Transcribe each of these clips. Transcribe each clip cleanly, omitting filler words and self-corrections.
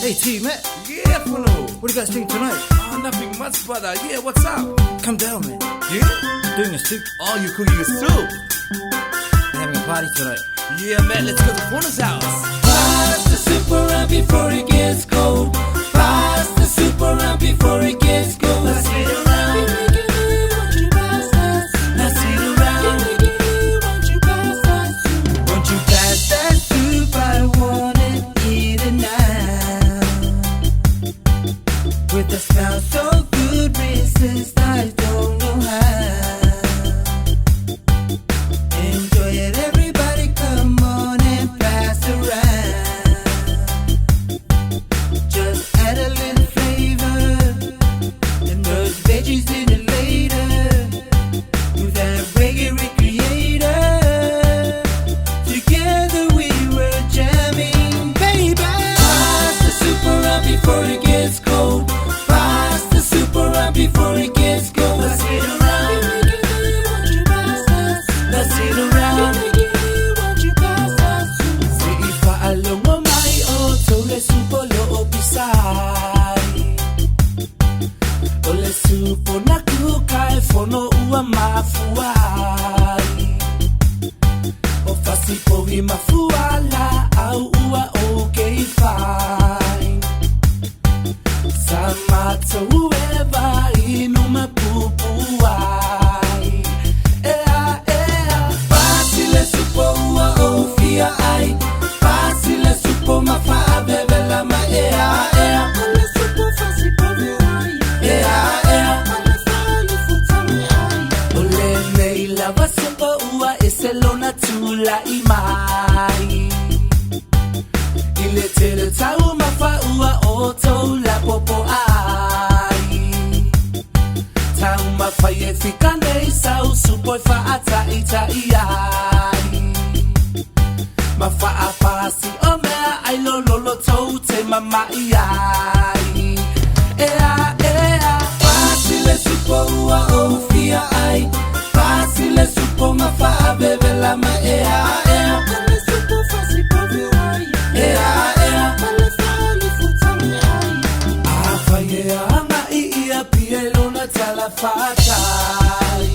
Hey T, mate. Yeah, fellow. What do you guys think tonight? Nothing much, brother. Yeah, what's up? Come down, man. Yeah? Doing a soup. Oh, you cooking a soup? We're having a party tonight. Yeah, man, let's go to Corner's house. Pass the soup around before it gets cold. Pass the soup around before it gets cold. Pass it around. Won't you pass that soup? Pass it around. Won't you pass that soup? Won't you pass that soup? I wanna eat it now. With the smell so good, resist, I don't know how. Enjoy it, everybody, come on and pass around. Just add a little flavor, and those veggies in it later. With that reggae recreator, together we were jamming, baby. Pass the soup around before it gets cold. Pass the soup around before it gets cold. Pass it around. Won't you pass that soup? Pass it around. Won't you pass that soup? See if I alone my auto, le soup lo pisai. Ole soup na kukai fono ua mafuai. O fasi po i mafuala au ua okay fine. Samato ueva inuma pupuai. Ea, ea. Pasile supo ua ofia ai. Pasile supo mafaa bebela ma ea, ea. Ale supo fasi povirai. Ea, ea. Ale fali futami ai. Ole meila wa supo ua eselona tula imai. Ile tele tau mafa ua oto la popo ai. Tau mafa ye fika nei sau supoi fa ata ita iai. Mafa apasi o mea ai lo lolo tau te mama iai. Ea, ea. Pasile supo ua ofia ai. Pasile supo mafa bebe la ma ea, ea. Ale supo fasi povirai. Ea, ea. Ale fali futami ai. Afa ye anga ia pielo na talafatai.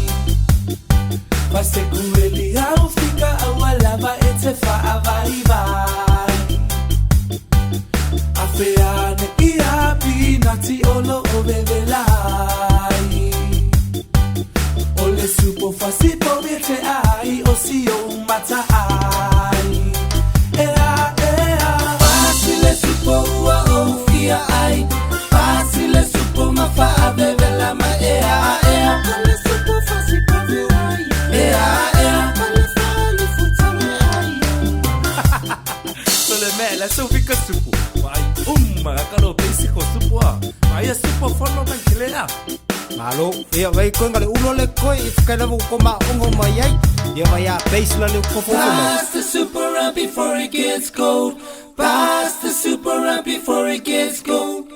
Paste kueli au fika au alava ete fa avai vai. Afeane ia pinati olo obevelai. Ole supo fasi pomete ai osio mata ai. Ea, ea. Pasile supo ua ofia ai. Pasile supo mafa bebela ma ea, ea. Ale supo fasi povirai. Ea, ea. Ale fali futami ai. Sole me, la soup fica supo. Vai, makakalo pesi ko supo. Vai a supo fono man kilea. Malo, ia vai koe ngale uno le koe i whakailamu ko ma ongo mai ai. Ia vai a base la le kofo mai. Pass the soup around before it gets cold. Pass the soup around before it gets cold.